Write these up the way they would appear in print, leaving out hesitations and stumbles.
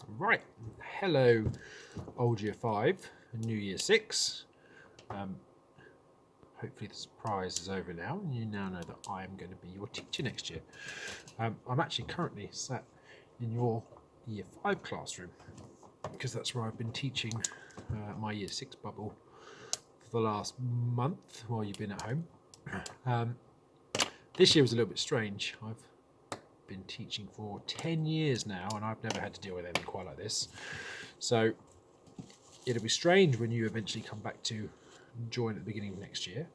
Right, hello, old year 5 and new year 6. Um, Hopefully the surprise is over now and you now know that I'm going to be your teacher next year. I'm actually currently sat in your year 5 classroom because that's where I've been teaching my year 6 bubble for the last month while you've been at home. Um, this year was a little bit strange. I've been teaching for 10 years now and I've never had to deal with anything quite like this. So it'll be strange when you eventually come back to join at the beginning of next year.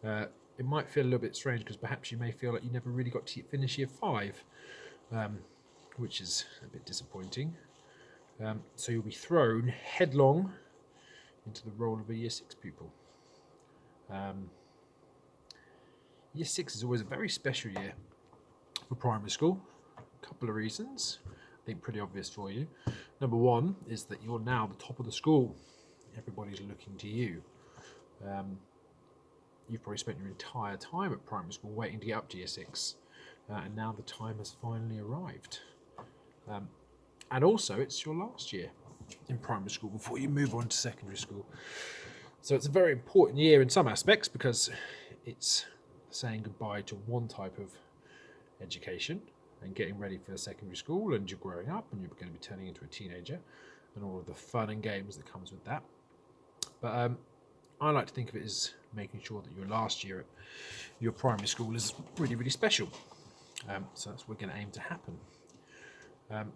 It might feel a little bit strange because perhaps you may feel like you never really got to finish year 5, which is a bit disappointing. So you'll be thrown headlong into the role of a year 6 pupil. Year 6 is always a very special year for primary school. A couple of reasons, I think pretty obvious for you. Number one is that you're now the top of the school. Everybody's looking to you. You've probably spent your entire time at primary school waiting to get up to year 6, and now the time has finally arrived. And also, it's your last year in primary school before you move on to secondary school. So it's a very important year in some aspects because it's saying goodbye to one type of education and getting ready for secondary school, and you're growing up and you're going to be turning into a teenager and all of the fun and games that comes with that. But I like to think of it as making sure that your last year at your primary school is really, really special. So that's what we're going to aim to happen. I'm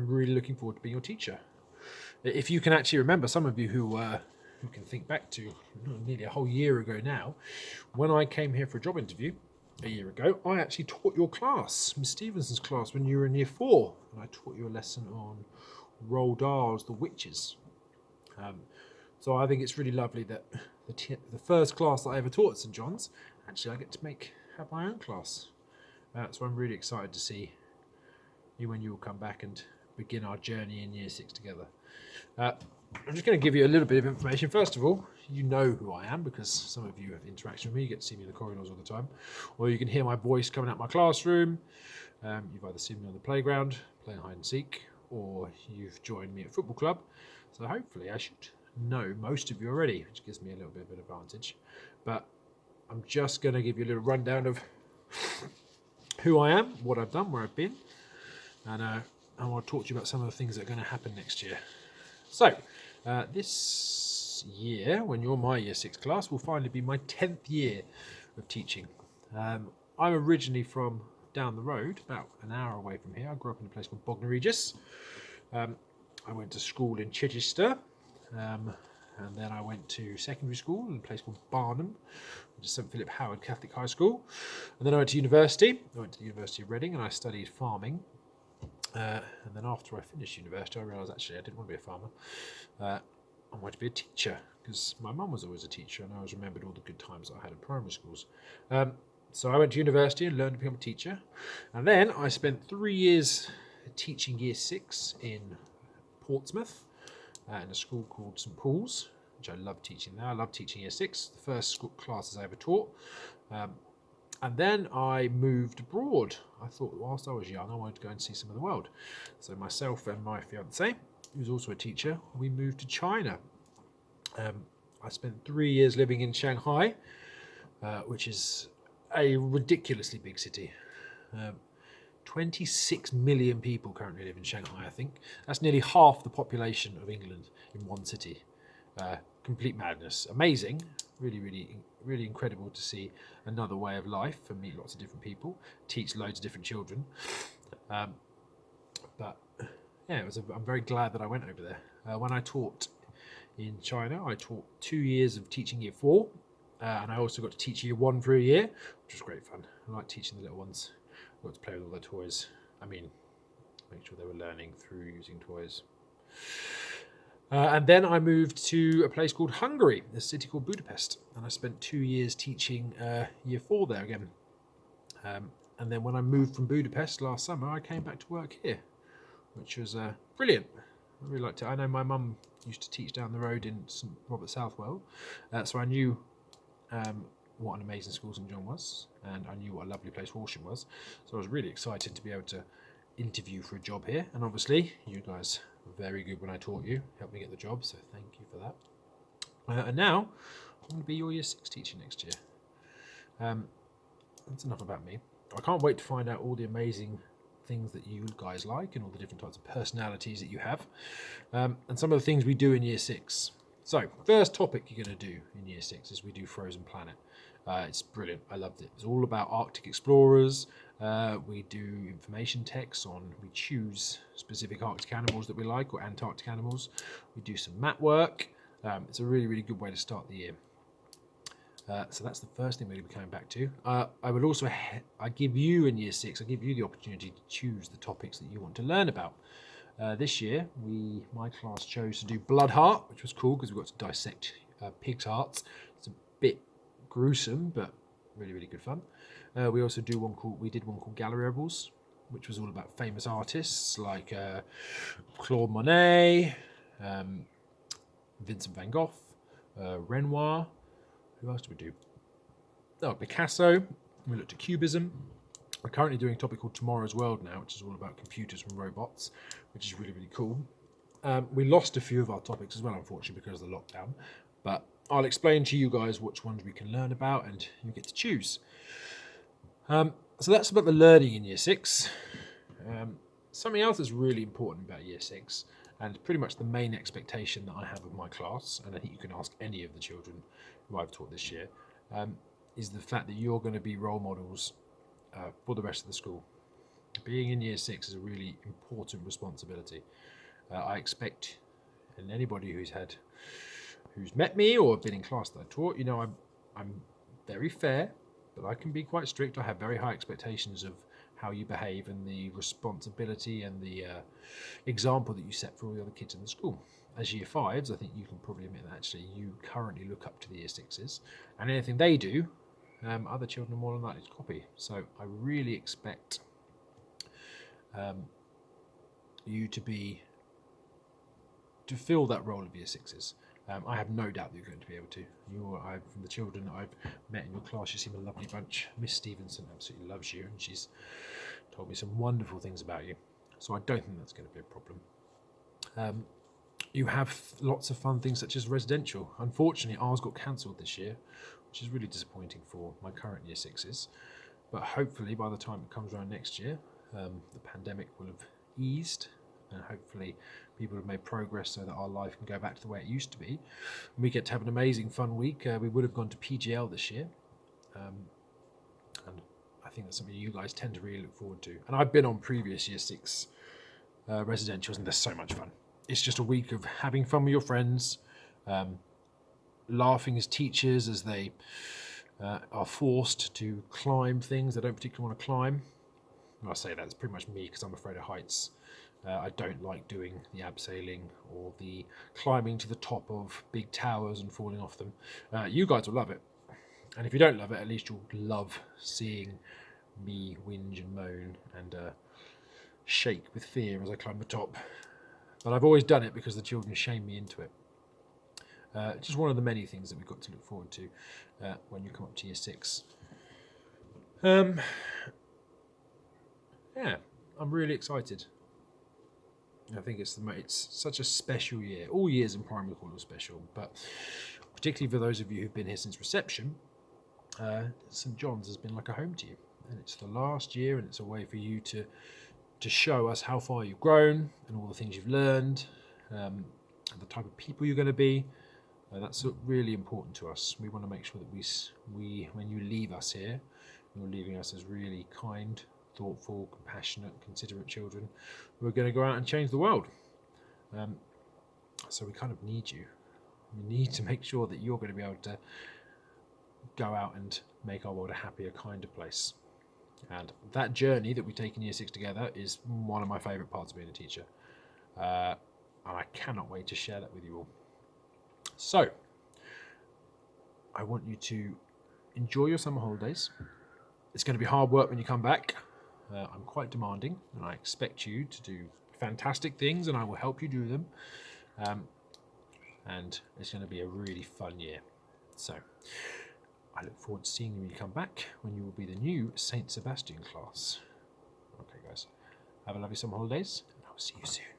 really looking forward to being your teacher. If you can actually remember, some of you who can think back to nearly a whole year ago now, when I came here for a job interview a year ago, I actually taught your class, Miss Stevenson's class, when you were in year 4, and I taught you a lesson on Roald Dahl's The Witches. So I think it's really lovely that the first class that I ever taught at St John's, actually I get to have my own class. So I'm really excited to see you when you will come back and begin our journey in year 6 together. I'm just going to give you a little bit of information. First of all, you know who I am because some of you have interaction with me. You get to see me in the corridors all the time. Or you can hear my voice coming out my classroom. You've either seen me on the playground playing hide and seek, or you've joined me at football club. So hopefully I should know most of you already, which gives me a little bit of an advantage. But I'm just going to give you a little rundown of who I am, what I've done, where I've been, and I want to talk to you about some of the things that are going to happen next year. So, this year, when you're my year 6 class, will finally be my 10th year of teaching. I'm originally from down the road, about an hour away from here. I grew up in a place called Bognor Regis. I went to school in Chichester, and then I went to secondary school in a place called Barnham, which is St Philip Howard Catholic High School. And then I went to university. I went to the University of Reading and I studied farming. And then after I finished university, I realised actually I didn't want to be a farmer. I wanted to be a teacher because my mum was always a teacher and I always remembered all the good times that I had in primary schools. So I went to university and learned to become a teacher. And then I spent 3 years teaching year 6 in Portsmouth in a school called St Paul's, which I love teaching there. I love teaching year 6, the first school classes I ever taught. And then I moved abroad. I thought whilst I was young, I wanted to go and see some of the world. So myself and my fiancée, who's also a teacher, we moved to China. I spent 3 years living in Shanghai, which is a ridiculously big city. 26 million people currently live in Shanghai, I think. That's nearly half the population of England in one city. Complete madness. Amazing. Really, really, really incredible to see another way of life and meet lots of different people, teach loads of different children. But yeah, I'm very glad that I went over there. When I taught in China, I taught 2 years of teaching year 4, and I also got to teach year 1 for a year, which was great fun. I like teaching the little ones. I got to play with all their toys. Make sure they were learning through using toys. And then I moved to a place called Hungary, a city called Budapest, and I spent 2 years teaching year 4 there again. And then when I moved from Budapest last summer, I came back to work here, which was brilliant. I really liked it. I know my mum used to teach down the road in St Robert Southwell, so I knew what an amazing school St John was, and I knew what a lovely place Horsham was. So I was really excited to be able to interview for a job here, and obviously you guys were very good when I taught you, helped me get the job, so thank you for that. And now I'm going to be your Year 6 teacher next year. That's enough about me. I can't wait to find out all the amazing things that you guys like and all the different types of personalities that you have, and some of the things we do in Year 6. So, first topic you're going to do in Year 6 is we do Frozen Planet. It's brilliant. I loved it. It's all about Arctic explorers. We do information texts on, we choose specific Arctic animals that we like, or Antarctic animals. We do some mat work. It's a really, really good way to start the year. So that's the first thing we're going to be coming back to. I would also, I give you in Year 6, I give you the opportunity to choose the topics that you want to learn about. This year, my class chose to do Blood Heart, which was cool because we got to dissect pigs' hearts. It's a bit gruesome, but really, really good fun. We also did one called Gallery Rebels, which was all about famous artists like Claude Monet, Vincent van Gogh, Renoir. Who else did we do? Oh, Picasso. We looked at Cubism. We're currently doing a topic called Tomorrow's World now, which is all about computers and robots, which is really, really cool. We lost a few of our topics as well, unfortunately, because of the lockdown. But I'll explain to you guys which ones we can learn about, and you get to choose. So that's about the learning in Year 6. Something else that's really important about Year 6, and pretty much the main expectation that I have of my class, and I think you can ask any of the children who I've taught this year, is the fact that you're going to be role models for the rest of the school. Being in Year 6 is a really important responsibility. I expect, and anybody who's met me or been in class that I taught, you know, I'm very fair, but I can be quite strict. I have very high expectations of how you behave and the responsibility and the example that you set for all the other kids in the school. As Year 5s, I think you can probably admit that actually you currently look up to the Year 6s, and anything they do, other children are more than likely to copy. So I really expect you to fill that role of Year 6s. I have no doubt that you're going to be able to. From the children that I've met in your class, you seem a lovely bunch. Miss Stevenson absolutely loves you, and she's told me some wonderful things about you. So I don't think that's going to be a problem. You have lots of fun things such as residential. Unfortunately, ours got cancelled this year, which is really disappointing for my current Year 6s. But hopefully by the time it comes around next year, the pandemic will have eased, and hopefully people have made progress so that our life can go back to the way it used to be. And we get to have an amazing fun week. We would have gone to PGL this year. And I think that's something you guys tend to really look forward to. And I've been on previous Year 6 residentials, and they're so much fun. It's just a week of having fun with your friends, laughing as teachers as they are forced to climb things they don't particularly want to climb. Well, I say that, it's pretty much me because I'm afraid of heights. I don't like doing the abseiling or the climbing to the top of big towers and falling off them. You guys will love it. And if you don't love it, at least you'll love seeing me whinge and moan and shake with fear as I climb the top. But I've always done it because the children shame me into it. Just one of the many things that we've got to look forward to when you come up to Year 6. Yeah, I'm really excited. I think it's such a special year. All years in primary school are special, but particularly for those of you who've been here since reception, St John's has been like a home to you. And it's the last year, and it's a way for you to show us how far you've grown and all the things you've learned, and the type of people you're going to be. That's really important to us. We want to make sure that we when you leave us here, you're leaving us as really kind, thoughtful, compassionate, considerate children who are going to go out and change the world. So we kind of need you. We need to make sure that you're going to be able to go out and make our world a happier, kinder place. And that journey that we take in Year 6 together is one of my favourite parts of being a teacher. And I cannot wait to share that with you all. So, I want you to enjoy your summer holidays. It's going to be hard work when you come back. I'm quite demanding, and I expect you to do fantastic things, and I will help you do them. And it's going to be a really fun year. So, I look forward to seeing you when you come back, when you will be the new St. Sebastian class. Okay, guys. Have a lovely summer holidays, and I'll see you soon.